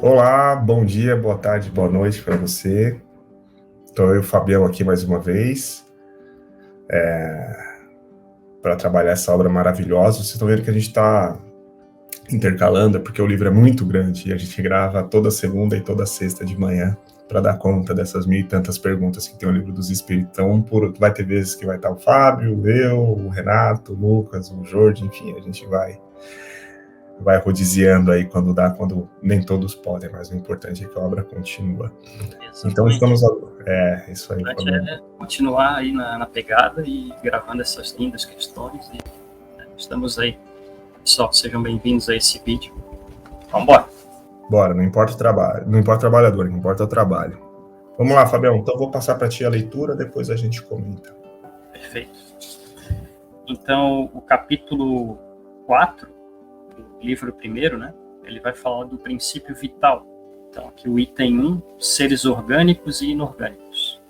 Olá, bom dia, boa tarde, boa noite para você. Estou eu, Fabião, aqui mais uma vez para trabalhar essa obra maravilhosa. Vocês estão vendo que a gente está intercalando, porque o livro é muito grande e a gente grava toda segunda e toda sexta de manhã para dar conta dessas mil e tantas perguntas que tem o livro dos Espíritos. Então, vai ter vezes que vai estar o Fábio, eu, o Renato, o Lucas, o Jorge, enfim, a gente vai rodiziando aí quando dá, quando nem todos podem, mas o importante é que a obra continua. Então Exatamente. isso aí. O importante é continuar aí na pegada e gravando essas lindas questões. E estamos aí. Pessoal, sejam bem-vindos a esse vídeo. Vamos embora. Bora, não importa o trabalho, não importa o trabalhador, não importa o trabalho. Vamos lá, Fabião, então eu vou passar para ti a leitura, depois a gente comenta. Perfeito. Então, o capítulo 4, do livro primeiro, né? Ele vai falar do princípio vital. Então, aqui o item 1, seres orgânicos e inorgânicos.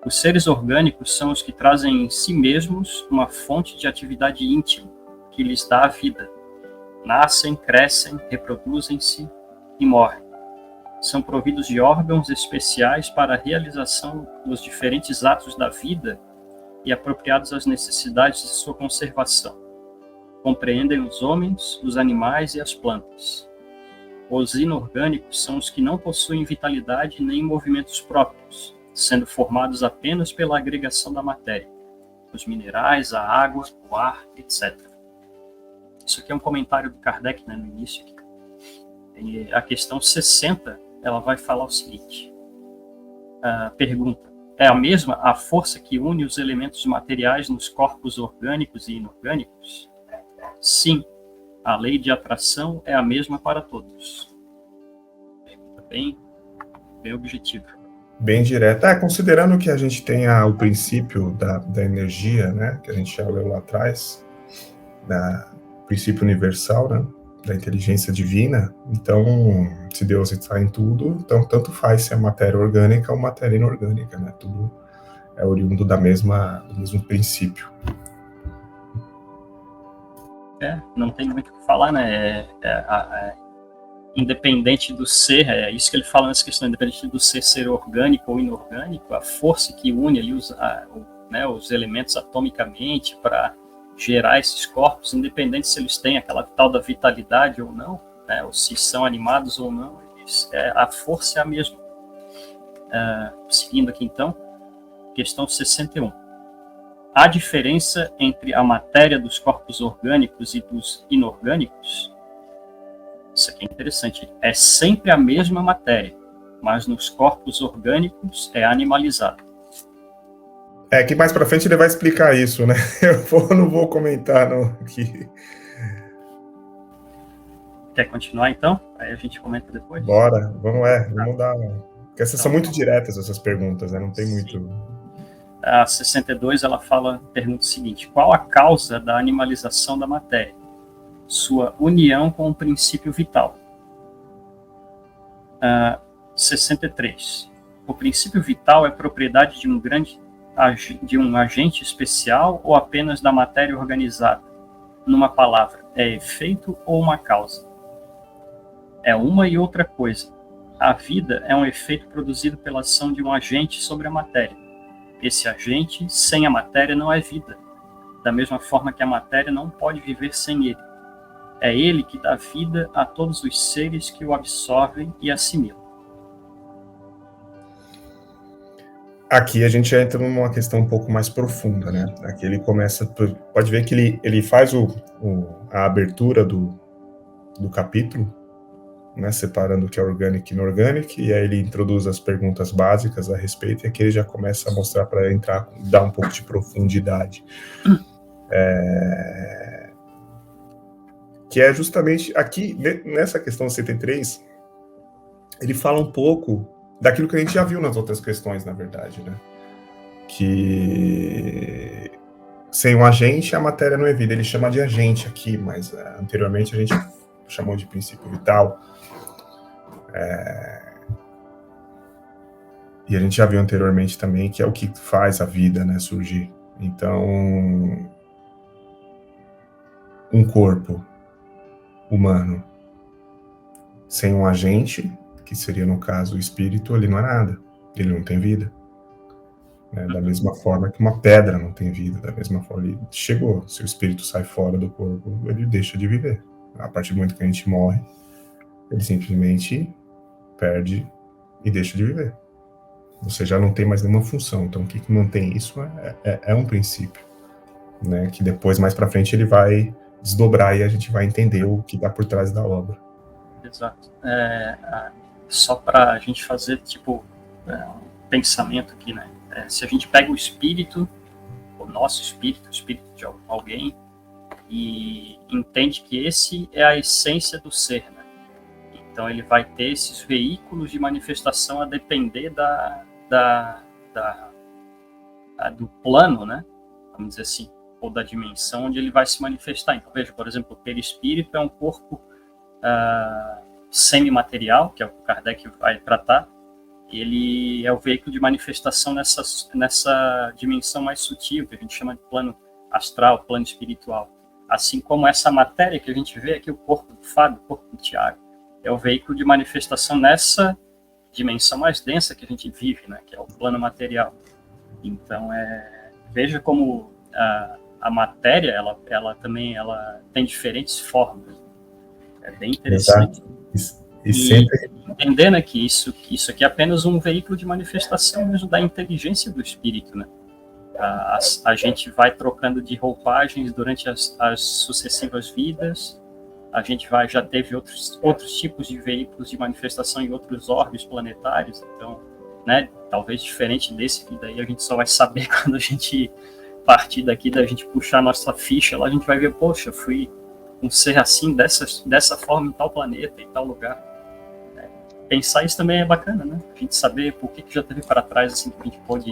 Os seres orgânicos são os que trazem em si mesmos uma fonte de atividade íntima, que lhes dá a vida. Nascem, crescem, reproduzem-se e morrem. São providos de órgãos especiais para a realização dos diferentes atos da vida e apropriados às necessidades de sua conservação. Compreendem os homens, os animais e as plantas. Os inorgânicos são os que não possuem vitalidade nem movimentos próprios, sendo formados apenas pela agregação da matéria, os minerais, a água, o ar, etc. Isso aqui é um comentário do Kardec, né, no início. E a questão 60, ela vai falar o seguinte. Pergunta: é a mesma a força que une os elementos materiais nos corpos orgânicos e inorgânicos? Sim, a lei de atração é a mesma para todos. Pergunta bem objetiva. Bem direto. Considerando que a gente tem o princípio da energia, né, que a gente já leu lá atrás, princípio universal, né, da inteligência divina, então, se Deus está em tudo, então tanto faz se é matéria orgânica ou matéria inorgânica, né, tudo é oriundo do mesmo princípio. Não tem muito o que falar, né, independente do ser, é isso que ele fala nessa questão, independente do ser orgânico ou inorgânico, a força que une ali os elementos atomicamente para gerar esses corpos, independente se eles têm aquela tal da vitalidade ou não, né, ou se são animados ou não, a força é a mesma. Seguindo aqui então, questão 61. Há diferença entre a matéria dos corpos orgânicos e dos inorgânicos? Isso aqui é interessante. É sempre a mesma matéria, mas nos corpos orgânicos é animalizado. Que mais para frente ele vai explicar isso, né? Eu não vou comentar não aqui. Quer continuar então? Aí a gente comenta depois. Bora, vamos dar. Porque essas são muito diretas essas perguntas, né? Não tem muito. A 62 ela pergunta o seguinte: qual a causa da animalização da matéria? Sua união com o princípio vital. 63. O princípio vital é propriedade de um agente especial ou apenas da matéria organizada? Numa palavra, é efeito ou uma causa? É uma e outra coisa. A vida é um efeito produzido pela ação de um agente sobre a matéria. Esse agente, sem a matéria, não é vida. Da mesma forma que a matéria não pode viver sem ele. É ele que dá vida a todos os seres que o absorvem e assimilam. Aqui a gente entra numa questão um pouco mais profunda, né? Aqui ele começa, pode ver que ele faz a abertura do capítulo, né, separando o que é orgânico e inorgânico, e aí ele introduz as perguntas básicas a respeito, e aqui ele já começa a mostrar para entrar, dar um pouco de profundidade. Que é justamente aqui, nessa questão 73, ele fala um pouco daquilo que a gente já viu nas outras questões, na verdade, né? Que sem um agente, a matéria não é vida. Ele chama de agente aqui, mas anteriormente a gente chamou de princípio vital. E a gente já viu anteriormente também que é o que faz a vida, né, surgir. Então, um corpo humano sem um agente, que seria, no caso, o espírito, ele não é nada. Ele não tem vida. Né? Da mesma forma que uma pedra não tem vida, da mesma forma ele chegou. Se o espírito sai fora do corpo, ele deixa de viver. A partir do momento que a gente morre, ele simplesmente perde e deixa de viver. Você já não tem mais nenhuma função. Então, o que mantém isso é um princípio, né? Que depois, mais para frente, ele vai desdobrar e a gente vai entender o que está por trás da obra. Exato. Só para a gente fazer, tipo, um pensamento aqui, né? Se a gente pega o espírito, o nosso espírito, o espírito de alguém, e entende que esse é a essência do ser, né? Então ele vai ter esses veículos de manifestação a depender do plano, né? Vamos dizer assim, ou da dimensão onde ele vai se manifestar. Então veja, por exemplo, o perispírito é um corpo semimaterial, que é o que o Kardec vai tratar. Ele é o veículo de manifestação nessa dimensão mais sutil, que a gente chama de plano astral, plano espiritual. Assim como essa matéria que a gente vê aqui, o corpo do Fábio, o corpo do Tiago, é o veículo de manifestação nessa dimensão mais densa que a gente vive, né, que é o plano material. Então, veja como a matéria, ela também tem diferentes formas. É bem interessante. E sempre entender, né, que isso aqui é apenas um veículo de manifestação mesmo da inteligência do espírito, né? A gente vai trocando de roupagens durante as sucessivas vidas. A gente já teve outros tipos de veículos de manifestação em outros órbes planetários. Então, né, talvez diferente desse, que daí a gente só vai saber quando a gente partir daqui, da gente puxar nossa ficha lá, a gente vai ver, poxa, fui um ser assim, dessa forma em tal planeta, em tal lugar. Pensar isso também é bacana, né? A gente saber por que já teve para trás, assim, que a gente pode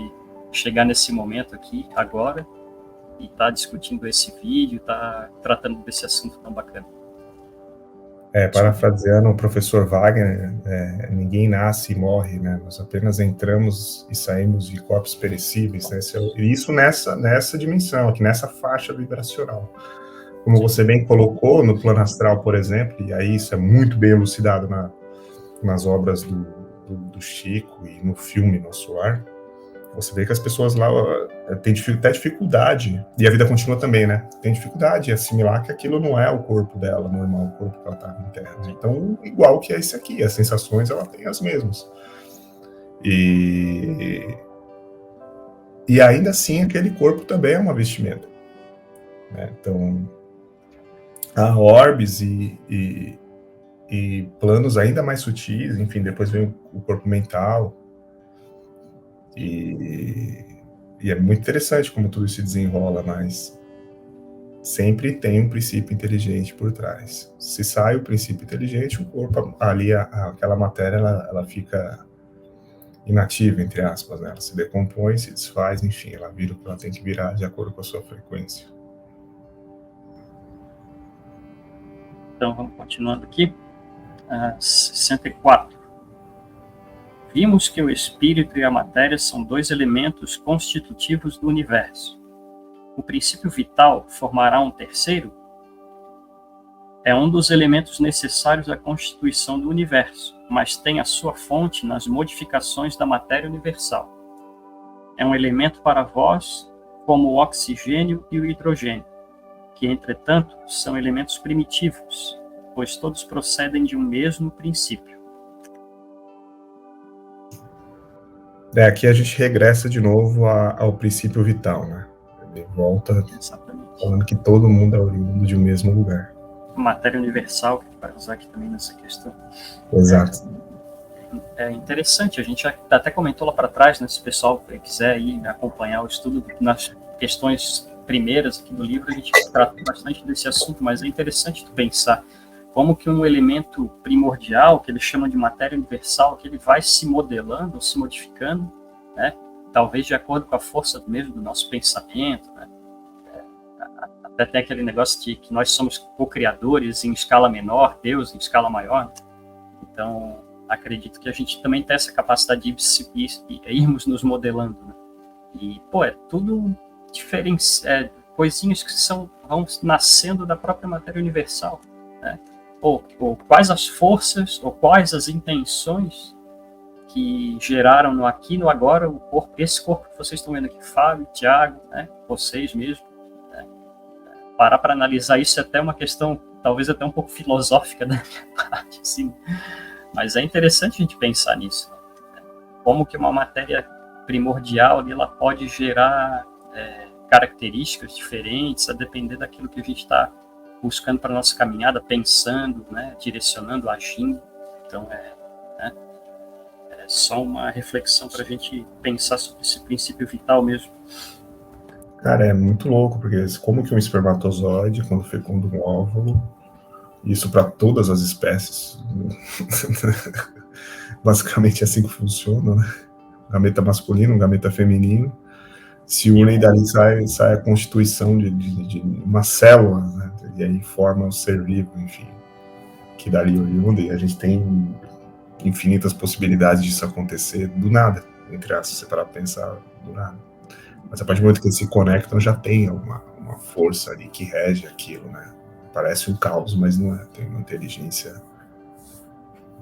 chegar nesse momento aqui, agora, e tá discutindo esse vídeo, tá tratando desse assunto tão bacana. Parafraseando o professor Wagner, ninguém nasce e morre, né? Nós apenas entramos e saímos de corpos perecíveis, né? Isso nessa dimensão, aqui nessa faixa vibracional. Como você bem colocou, no plano astral, por exemplo, e aí isso é muito bem elucidado nas obras do Chico e no filme Nosso Lar, você vê que as pessoas lá têm até dificuldade, e a vida continua também, né? Tem dificuldade em assimilar que aquilo não é o corpo dela, normal, o corpo que ela está em terra. Então, igual que é esse aqui, as sensações, ela tem as mesmas. E ainda assim, aquele corpo também é uma vestimenta. Né? Então, há orbes e planos ainda mais sutis, enfim, depois vem o corpo mental, e é muito interessante como tudo se desenrola, mas sempre tem um princípio inteligente por trás. Se sai o princípio inteligente, o corpo ali, aquela matéria, ela fica inativa, entre aspas, né? Ela se decompõe, se desfaz, enfim, ela vira o que ela tem que virar de acordo com a sua frequência. Então, vamos continuando aqui. 64. Vimos que o espírito e a matéria são dois elementos constitutivos do universo. O princípio vital formará um terceiro? É um dos elementos necessários à constituição do universo, mas tem a sua fonte nas modificações da matéria universal. É um elemento para vós, como o oxigênio e o hidrogênio, que, entretanto, são elementos primitivos, pois todos procedem de um mesmo princípio. Aqui a gente regressa de novo ao princípio vital, né? Ele volta falando que todo mundo é oriundo de um mesmo lugar. Matéria universal, que a gente vai usar aqui também nessa questão. Exato. É interessante, a gente até comentou lá para trás, né, se o pessoal quiser ir acompanhar o estudo nas questões primeiras aqui do livro, a gente trata bastante desse assunto, mas é interessante tu pensar como que um elemento primordial, que ele chama de matéria universal, que ele vai se modelando, se modificando, né? Talvez de acordo com a força mesmo do nosso pensamento, né? Até tem aquele negócio de que nós somos co-criadores em escala menor, Deus em escala maior. Né? Então, acredito que a gente também tem essa capacidade de irmos nos modelando. Né? E, é tudo diferente, coisinhas que vão nascendo da própria matéria universal, né? ou quais as forças, ou quais as intenções que geraram no aqui e no agora o corpo, esse corpo que vocês estão vendo aqui, Fábio, Tiago, né, vocês mesmos. Né, parar para analisar isso é até uma questão, talvez até um pouco filosófica da minha parte, assim, mas é interessante a gente pensar nisso. Né, como que uma matéria primordial ali, ela pode gerar características diferentes, a depender daquilo que a gente está buscando para nossa caminhada, pensando, né, direcionando, agindo. Então, é só uma reflexão para a gente pensar sobre esse princípio vital mesmo. Cara, é muito louco, porque como que um espermatozoide, quando fecunda um óvulo, isso para todas as espécies, basicamente é assim que funciona, né? Um gameta masculino, um gameta feminino, se unem e dali sai a constituição de uma célula, né? E aí forma o ser vivo, enfim, que dali oriunda, e a gente tem infinitas possibilidades disso acontecer do nada, entre aspas, se parar para pensar, do nada. Mas a partir do momento que eles se conectam, já tem uma força ali que rege aquilo, né? Parece um caos, mas não é. Tem uma inteligência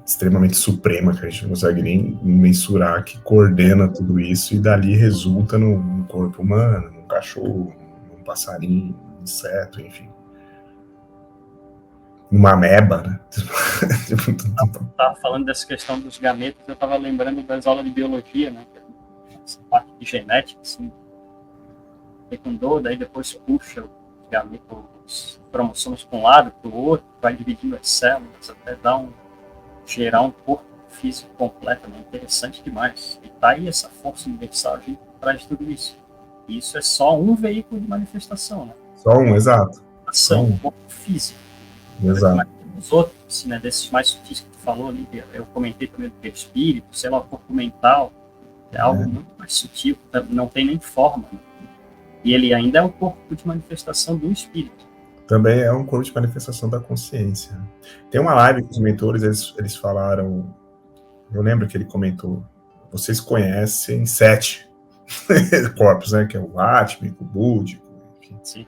extremamente suprema que a gente não consegue nem mensurar, que coordena tudo isso e dali resulta num corpo humano, num cachorro, num passarinho, num inseto, enfim. Uma ameba, né? Estava falando dessa questão dos gametas, eu estava lembrando das aulas de biologia, né? Essa parte de genética, assim, fecundou, daí depois puxa os gametas, os cromossomos para um lado, para o outro, vai dividindo as células, até gerar um corpo físico completo, né? Interessante demais. E tá aí essa força universal, a gente traz tudo isso. E isso é só um veículo de manifestação, né? Só um, exato. Ação, um corpo físico. Exato. Os outros, né, desses mais sutis que tu falou ali, eu comentei também do espírito, sei lá, o corpo mental, é algo muito mais sutil, não tem nem forma. Né? E ele ainda é um corpo de manifestação do espírito. Também é um corpo de manifestação da consciência. Tem uma live que os mentores, eles falaram, eu lembro que ele comentou, vocês conhecem 7 corpos, né, que é o átmico, o búdico, enfim, sim,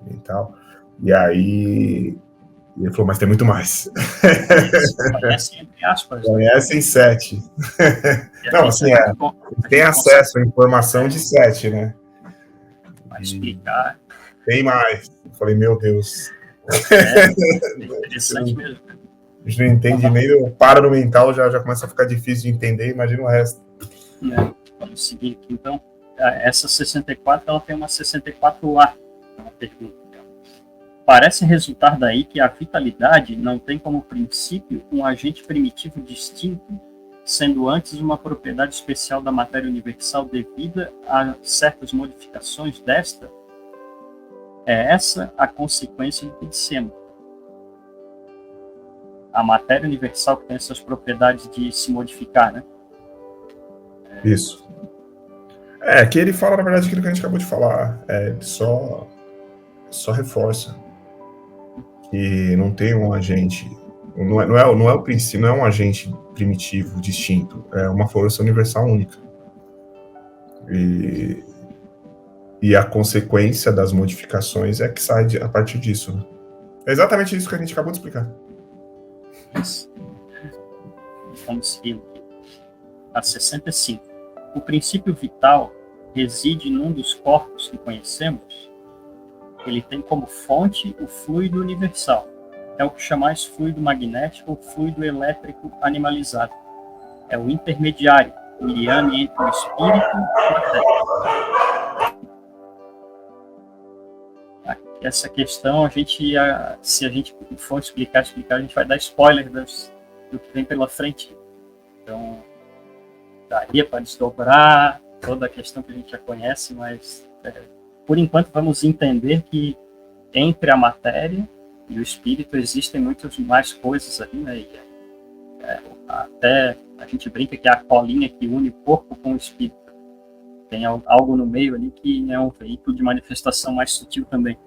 e tal. E aí ele falou, mas tem muito mais. Conhecem, entre aspas. Conhecem 7. Não, assim, tem acesso à informação de 7, né? Vai explicar. Tem mais. Eu falei, meu Deus. É interessante mesmo. A gente não entende nem o paro mental, já começa a ficar difícil de entender, imagina o resto. Vamos seguir aqui, então. Essa 64, ela tem uma 64A, uma pergunta. Parece resultar daí que a vitalidade não tem como princípio um agente primitivo distinto, sendo antes uma propriedade especial da matéria universal devida a certas modificações desta? É essa a consequência do que dissemos. A matéria universal que tem essas propriedades de se modificar, né? Isso. Aqui ele fala, na verdade, aquilo que a gente acabou de falar. Só reforça que não tem um agente, não é o princípio, não é um agente primitivo distinto, é uma força universal única. E a consequência das modificações é que sai a partir disso. Né? É exatamente isso que a gente acabou de explicar. Vamos seguir aqui. A 65. O princípio vital reside num dos corpos que conhecemos. Ele tem como fonte o fluido universal. É o que chamais fluido magnético ou fluido elétrico animalizado. É o intermediário, o liame entre o espírito e a matéria. Essa questão, se a gente for explicar, a gente vai dar spoiler do que vem pela frente. Então, daria para desdobrar toda a questão que a gente já conhece, mas por enquanto vamos entender que entre a matéria e o espírito existem muitas mais coisas ali, né? E, até a gente brinca que é a colinha que une o corpo com o espírito. Tem algo no meio ali que é um veículo de manifestação mais sutil também.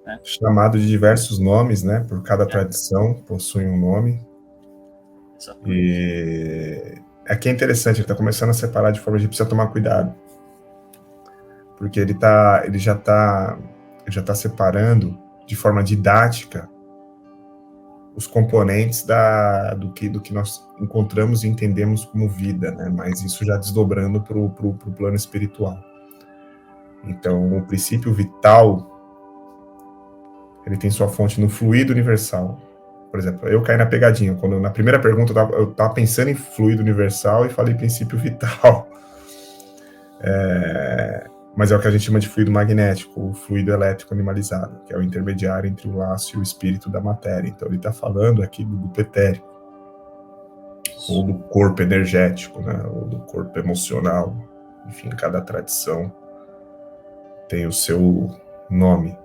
Né? Chamado de diversos nomes, né? Por cada tradição possui um nome. Exatamente. E aqui é interessante, ele está começando a separar de forma que a gente precisa tomar cuidado. Porque ele já está separando de forma didática os componentes do que nós encontramos e entendemos como vida, né? Mas isso já desdobrando para o plano espiritual. Então, o princípio vital, ele tem sua fonte no fluido universal. Por exemplo, eu caí na pegadinha. Quando na primeira pergunta eu estava pensando em fluido universal e falei princípio vital. Mas é o que a gente chama de fluido magnético, o fluido elétrico animalizado, que é o intermediário entre o laço e o espírito da matéria. Então ele está falando aqui do duplo etérico, ou do corpo energético, né? Ou do corpo emocional. Enfim, cada tradição tem o seu nome.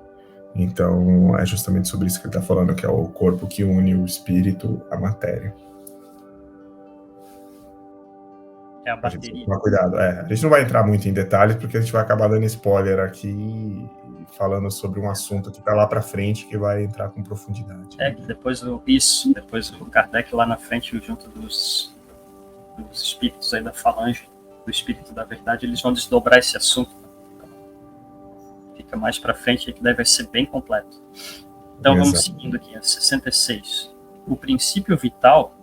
Então é justamente sobre isso que ele está falando, que é o corpo que une o espírito à matéria. É a bateria. Tomar cuidado. A gente não vai entrar muito em detalhes, porque a gente vai acabar dando spoiler aqui e falando sobre um assunto que está lá para frente, que vai entrar com profundidade. Que depois o Kardec lá na frente, junto dos espíritos aí da falange, do espírito da verdade, eles vão desdobrar esse assunto. Fica mais para frente, que deve ser bem completo. Então vamos seguindo aqui, a 66. O princípio vital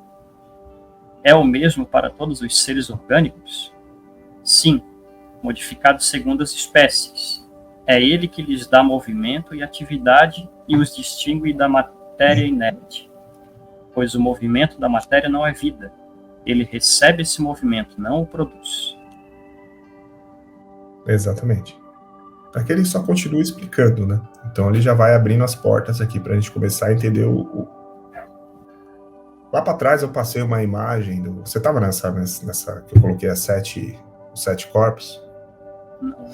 é o mesmo para todos os seres orgânicos? Sim, modificado segundo as espécies. É ele que lhes dá movimento e atividade e os distingue da matéria inerte. Pois o movimento da matéria não é vida. Ele recebe esse movimento, não o produz. Exatamente. Aqui ele só continua explicando, né? Então ele já vai abrindo as portas aqui para a gente começar a entender Lá para trás eu passei uma imagem Você estava nessa que eu coloquei os 7 corpos? Não.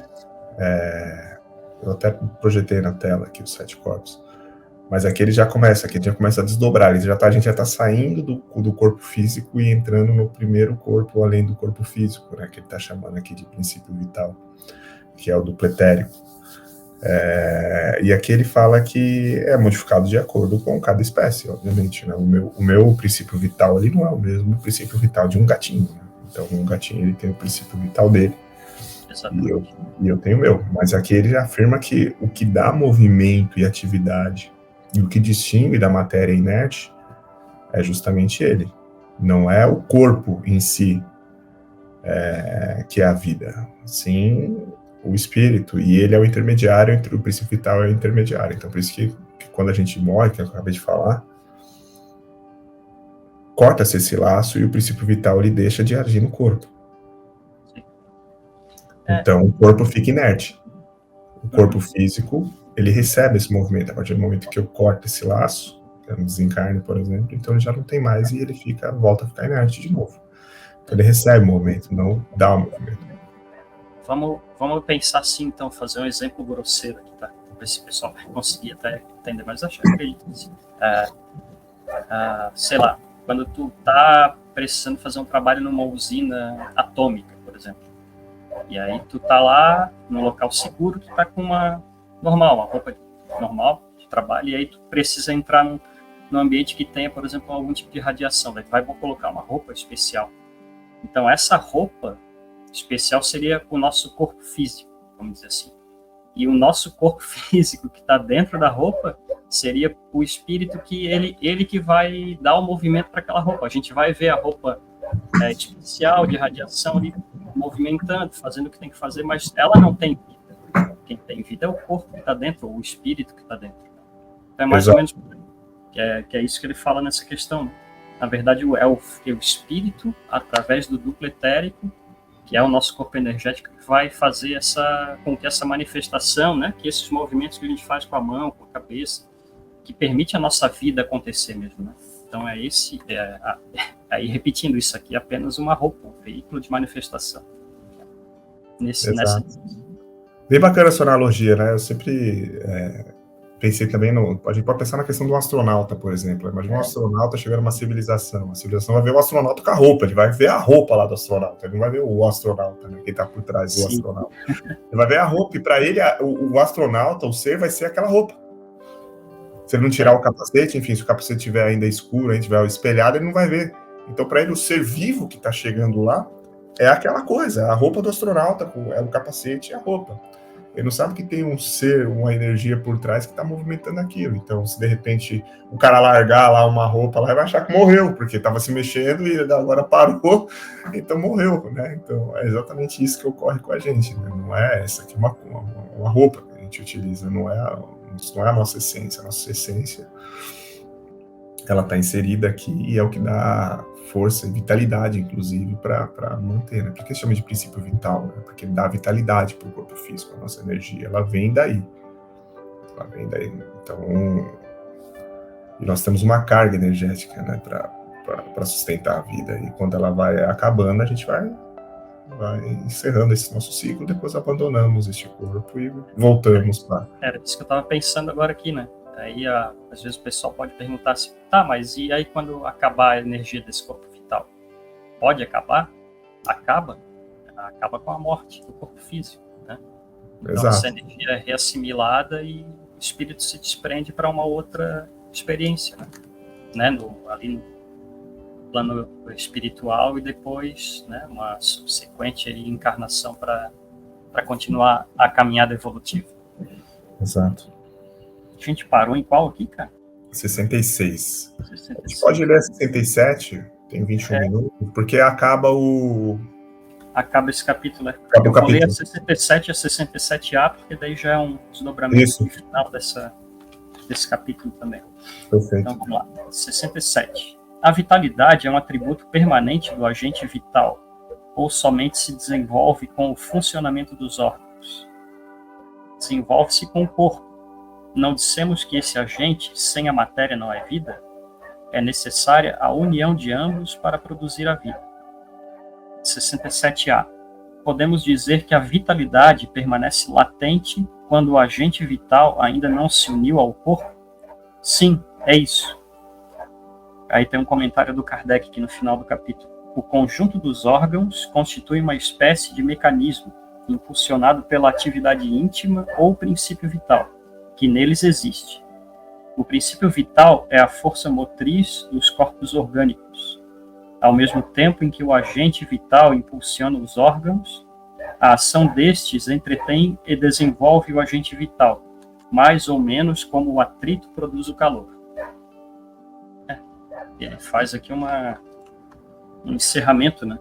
Eu até projetei na tela aqui os 7 corpos. Mas aqui ele já começa a desdobrar. A gente já está saindo do corpo físico e entrando no primeiro corpo, além do corpo físico, né? Que ele está chamando aqui de princípio vital, que é o duplo etérico. E aqui ele fala que é modificado de acordo com cada espécie, obviamente, né? O meu princípio vital ali não é o mesmo princípio vital de um gatinho, né? Então um gatinho ele tem o princípio vital dele e eu tenho o meu, mas aqui ele já afirma que o que dá movimento e atividade e o que distingue da matéria inerte é justamente ele, não é o corpo em si que é a vida, sim o espírito, e ele é o intermediário entre o princípio vital e o intermediário. Então, por isso que quando a gente morre, que eu acabei de falar, corta-se esse laço e o princípio vital ele deixa de agir no corpo. Então, o corpo fica inerte. O corpo físico, ele recebe esse movimento. A partir do momento que eu corto esse laço, que é um desencarne, por exemplo, então ele já não tem mais e ele volta a ficar inerte de novo. Então, ele recebe o movimento, não dá o movimento. Vamos pensar assim, então, fazer um exemplo grosseiro aqui, tá? Para ver se o pessoal vai conseguir até entender, mas acho que acredito assim. Sei lá, quando tu tá precisando fazer um trabalho numa usina atômica, por exemplo, e aí tu tá lá no local seguro, tu tá com uma roupa normal de trabalho, e aí tu precisa entrar num ambiente que tenha, por exemplo, algum tipo de radiação, daí tu vai colocar uma roupa especial. Então essa roupa especial seria o nosso corpo físico, vamos dizer assim. E o nosso corpo físico que está dentro da roupa seria o espírito que ele que vai dar o movimento para aquela roupa. A gente vai ver a roupa especial de radiação ali movimentando, fazendo o que tem que fazer, mas ela não tem vida. Quem tem vida é o corpo que está dentro, ou o espírito que está dentro. Então é mais ou menos que é isso que ele fala nessa questão. Na verdade, é o espírito, através do duplo etérico, que é o nosso corpo energético, que vai fazer com que essa manifestação, né, que esses movimentos que a gente faz com a mão, com a cabeça, que permite a nossa vida acontecer mesmo, né? Então aí repetindo isso aqui, é apenas uma roupa, um veículo de manifestação. Bem bacana essa analogia, né? Eu sempre pensei também a gente pode pensar na questão do astronauta, por exemplo. Imagina um astronauta chegando a uma civilização. A civilização vai ver o astronauta com a roupa, ele vai ver a roupa lá do astronauta, ele não vai ver o astronauta, né, quem está por trás do astronauta. Ele vai ver a roupa, e para ele, o astronauta, o ser, vai ser aquela roupa. Se ele não tirar o capacete, enfim, se o capacete estiver ainda escuro, estiver espelhado, ele não vai ver. Então, para ele, o ser vivo que está chegando lá é aquela coisa, a roupa do astronauta, é o capacete e a roupa. Ele não sabe que tem um ser, uma energia por trás que está movimentando aquilo. Então, se de repente o cara largar lá uma roupa lá, ele vai achar que morreu, porque estava se mexendo e agora parou, então morreu, né? Então, é exatamente isso que ocorre com a gente, né? Não é essa aqui uma roupa que a gente utiliza, isso não é a nossa essência. A nossa essência, ela está inserida aqui e é o que dá força e vitalidade, inclusive, para manter, né? Por que chama de princípio vital? Né? Porque ele dá vitalidade para o corpo físico, a nossa energia, ela vem daí. Então, e nós temos uma carga energética, né, para sustentar a vida, e quando ela vai acabando, a gente vai encerrando esse nosso ciclo, depois abandonamos este corpo e voltamos para... Era isso que eu estava pensando agora aqui, né? Aí, às vezes o pessoal pode perguntar assim, tá, mas e aí quando acabar a energia desse corpo vital? Pode acabar? Acaba com a morte do corpo físico, né? Então, Exato. essa energia é reassimilada e o espírito se desprende para uma outra experiência, né? Ali no plano espiritual e depois, né, uma subsequente encarnação para continuar a caminhada evolutiva. Exato. A gente parou em qual aqui, cara? 66. A gente pode ler 67, tem 21 minutos, porque acaba esse capítulo, né? Eu vou ler a 67 e a 67A, porque daí já é um desdobramento final desse capítulo também. Perfeito. Então vamos lá. 67. A vitalidade é um atributo permanente do agente vital, ou somente se desenvolve com o funcionamento dos órgãos? Desenvolve-se com o corpo. Não dissemos que esse agente, sem a matéria, não é vida? É necessária a união de ambos para produzir a vida. 67A. Podemos dizer que a vitalidade permanece latente quando o agente vital ainda não se uniu ao corpo? Sim, é isso. Aí tem um comentário do Kardec aqui no final do capítulo. O conjunto dos órgãos constitui uma espécie de mecanismo impulsionado pela atividade íntima ou princípio vital, que neles existe. O princípio vital é a força motriz dos corpos orgânicos. Ao mesmo tempo em que o agente vital impulsiona os órgãos, a ação destes entretém e desenvolve o agente vital, mais ou menos como o atrito produz o calor. Ele faz aqui um encerramento, né?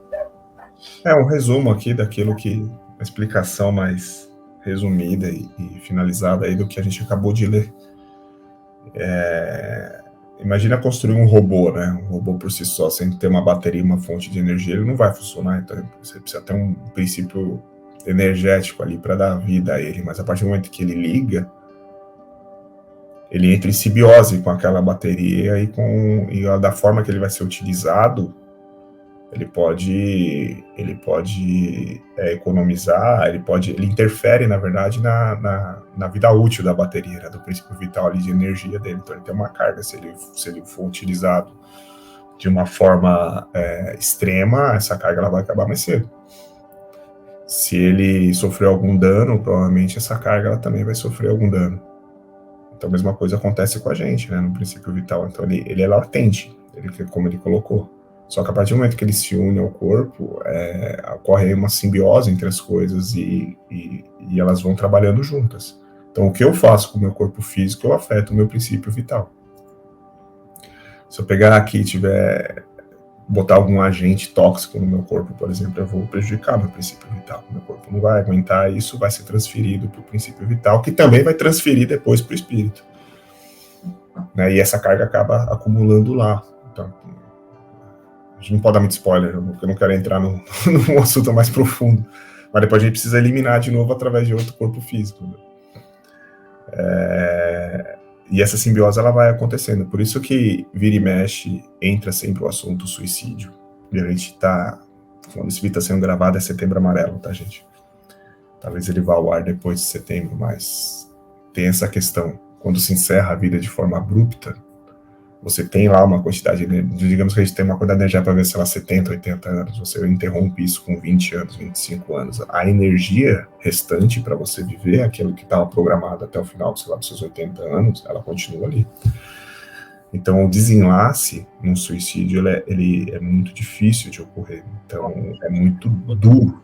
É um resumo aqui daquilo que... a explicação mais resumida e finalizada aí do que a gente acabou de ler. Imagina construir um robô, né? Um robô por si só, sem ter uma bateria, uma fonte de energia, ele não vai funcionar. Então você precisa ter um princípio energético ali para dar vida a ele. Mas a partir do momento que ele liga, ele entra em simbiose com aquela bateria e da forma que ele vai ser utilizado, ele pode economizar, ele interfere, na verdade, na vida útil da bateria, né, do princípio vital ali de energia dele. Então ele tem uma carga, se ele for utilizado de uma forma extrema, essa carga ela vai acabar mais cedo. Se ele sofreu algum dano, provavelmente essa carga ela também vai sofrer algum dano. Então a mesma coisa acontece com a gente, né, no princípio vital. Então ele é latente, como ele colocou. Só que a partir do momento que ele se une ao corpo, ocorre uma simbiose entre as coisas e elas vão trabalhando juntas. Então o que eu faço com o meu corpo físico, eu afeto o meu princípio vital. Se eu pegar aqui e botar algum agente tóxico no meu corpo, por exemplo, eu vou prejudicar meu princípio vital. Meu corpo não vai aguentar isso, vai ser transferido para o princípio vital, que também vai transferir depois para o espírito. Né? E essa carga acaba acumulando lá. Então, a gente não pode dar muito spoiler, porque eu não quero entrar num assunto mais profundo. Mas depois a gente precisa eliminar de novo através de outro corpo físico. Né? E essa simbiose ela vai acontecendo. Por isso que vira e mexe, entra sempre o assunto suicídio. E a gente tá... Quando esse vídeo está sendo gravado é Setembro Amarelo, tá, gente? Talvez ele vá ao ar depois de setembro, mas tem essa questão. Quando se encerra a vida de forma abrupta, você tem lá uma quantidade de... Digamos que a gente tem uma quantidade de energia para ver, sei lá, 70, 80 anos. Você interrompe isso com 20 anos, 25 anos. A energia restante para você viver, aquilo que estava programado até o final, sei lá, dos seus 80 anos, ela continua ali. Então, o desenlace num suicídio, ele é muito difícil de ocorrer. Então, é muito duro.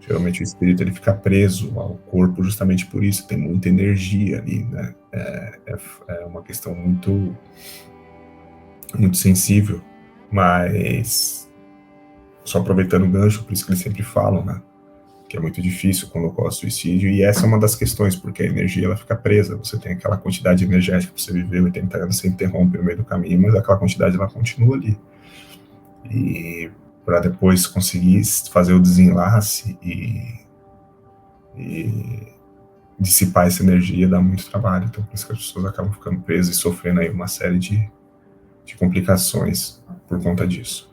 Geralmente o espírito ele fica preso ao corpo justamente por isso, tem muita energia ali, né? É uma questão muito, muito sensível, mas só aproveitando o gancho, por isso que eles sempre falam, né? Que é muito difícil quando ocorre suicídio, e essa é uma das questões, porque a energia ela fica presa, você tem aquela quantidade energética que você viveu e tenta, você interrompe no meio do caminho, mas aquela quantidade ela continua ali. E para depois conseguir fazer o desenlace e dissipar essa energia dá muito trabalho, então por isso que as pessoas acabam ficando presas e sofrendo aí uma série de complicações por conta disso.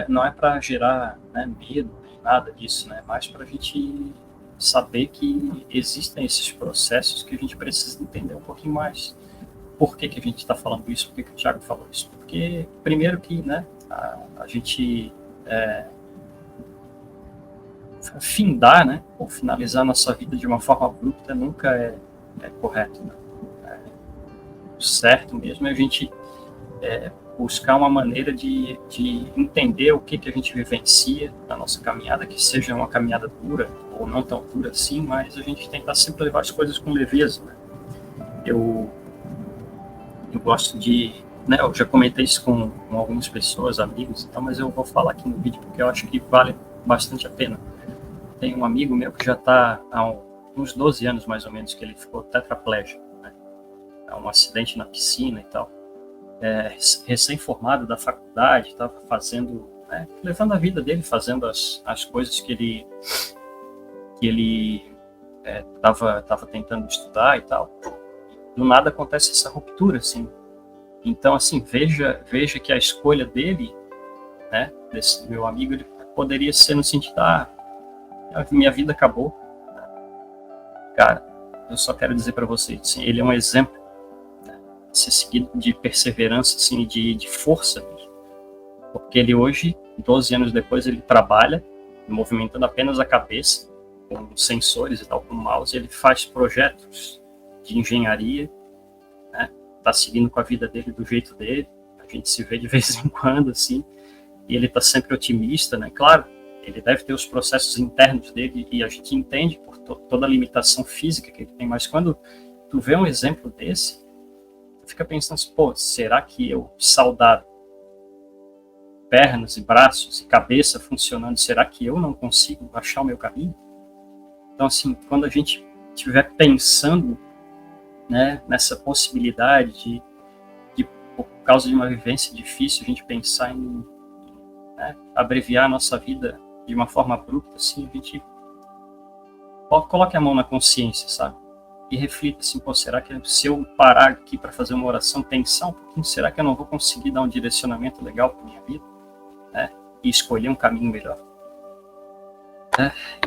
Não é para gerar, né, medo, nada disso, né? Mas para a gente saber que existem esses processos que a gente precisa entender um pouquinho mais. Por que a gente está falando isso? Por que o Thiago falou isso? Porque, primeiro que, né, a gente findar, né, ou finalizar nossa vida de uma forma abrupta nunca é correto, né? O certo mesmo é a gente buscar uma maneira de entender o que a gente vivencia na nossa caminhada, que seja uma caminhada dura ou não tão dura assim, mas a gente tentar sempre levar as coisas com leveza, né? Eu gosto de, né, eu já comentei isso com algumas pessoas, amigos e tal, mas eu vou falar aqui no vídeo porque eu acho que vale bastante a pena. Tem um amigo meu que já está há uns 12 anos mais ou menos que ele ficou tetraplégico, né? É um acidente na piscina e tal. Recém-formado da faculdade, estava fazendo, né, levando a vida dele, fazendo as coisas que ele estava tentando estudar e tal. Do nada acontece essa ruptura, assim. Então, assim, veja que a escolha dele, né, desse meu amigo, ele poderia ser no sentido, minha vida acabou. Cara, eu só quero dizer para vocês, assim, ele é um exemplo, né, ser seguido de perseverança, assim, de força mesmo. Porque ele hoje, 12 anos depois, ele trabalha movimentando apenas a cabeça, com sensores e tal, com mouse, ele faz projetos de engenharia, né? Tá seguindo com a vida dele do jeito dele, a gente se vê de vez em quando, assim, e ele tá sempre otimista, né? Claro, ele deve ter os processos internos dele e a gente entende por toda a limitação física que ele tem, mas quando tu vê um exemplo desse, tu fica pensando assim, pô, será que eu, saudável, pernas e braços e cabeça funcionando, será que eu não consigo achar o meu caminho? Então, assim, quando a gente estiver pensando, né, nessa possibilidade de, por causa de uma vivência difícil, a gente pensar em, né, abreviar a nossa vida de uma forma abrupta, assim, a gente coloque a mão na consciência, sabe? E reflita assim, pô, será que se eu parar aqui para fazer uma oração, pensar um pouquinho, será que eu não vou conseguir dar um direcionamento legal para minha vida, né? E escolher um caminho melhor?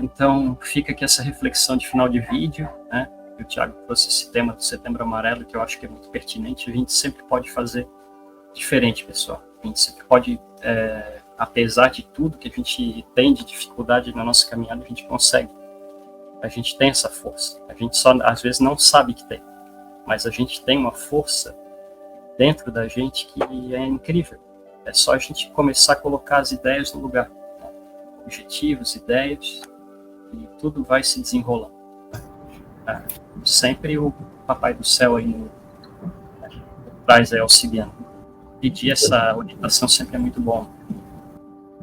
Então, fica aqui essa reflexão de final de vídeo, né? O Thiago trouxe esse tema do Setembro Amarelo, que eu acho que é muito pertinente. A gente sempre pode fazer diferente, pessoal. A gente sempre pode, apesar de tudo que a gente tem de dificuldade na nossa caminhada, a gente consegue. A gente tem essa força. A gente só, às vezes, não sabe que tem. Mas a gente tem uma força dentro da gente que é incrível. É só a gente começar a colocar as ideias no lugar. Né? Objetivos, ideias, e tudo vai se desenrolando. Sempre o Papai do Céu aí atrás aí auxiliando. Pedir essa orientação sempre é muito bom.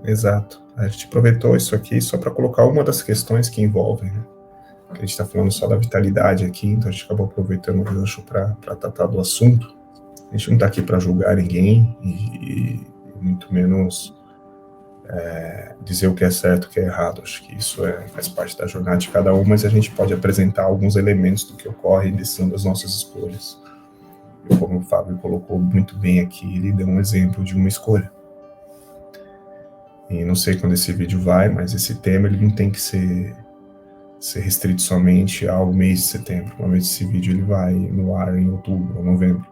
Exato. A gente aproveitou isso aqui só para colocar uma das questões que envolvem, né? A gente está falando só da vitalidade aqui, então a gente acabou aproveitando o gancho para tratar do assunto. A gente não está aqui para julgar ninguém e muito menos dizer o que é certo e o que é errado. Acho que isso faz parte da jornada de cada um, mas a gente pode apresentar alguns elementos do que ocorre em decisão das nossas escolhas. E como o Fábio colocou muito bem aqui, ele deu um exemplo de uma escolha. E não sei quando esse vídeo vai, mas esse tema ele não tem que ser restrito somente ao mês de setembro. Provavelmente esse vídeo ele vai no ar em outubro ou novembro.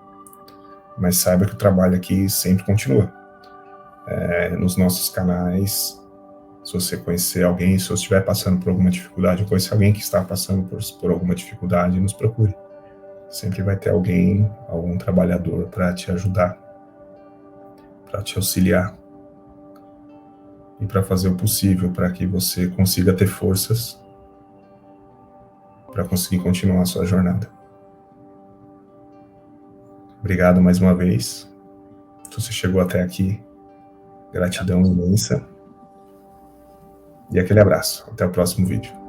Mas saiba que o trabalho aqui sempre continua. Nos nossos canais, se você conhecer alguém, se você estiver passando por alguma dificuldade, ou conhecer alguém que está passando por alguma dificuldade, nos procure. Sempre vai ter alguém, algum trabalhador para te ajudar, para te auxiliar. e para fazer o possível para que você consiga ter forças para conseguir continuar a sua jornada. Obrigado mais uma vez. Se você chegou até aqui, gratidão imensa. E aquele abraço. Até o próximo vídeo.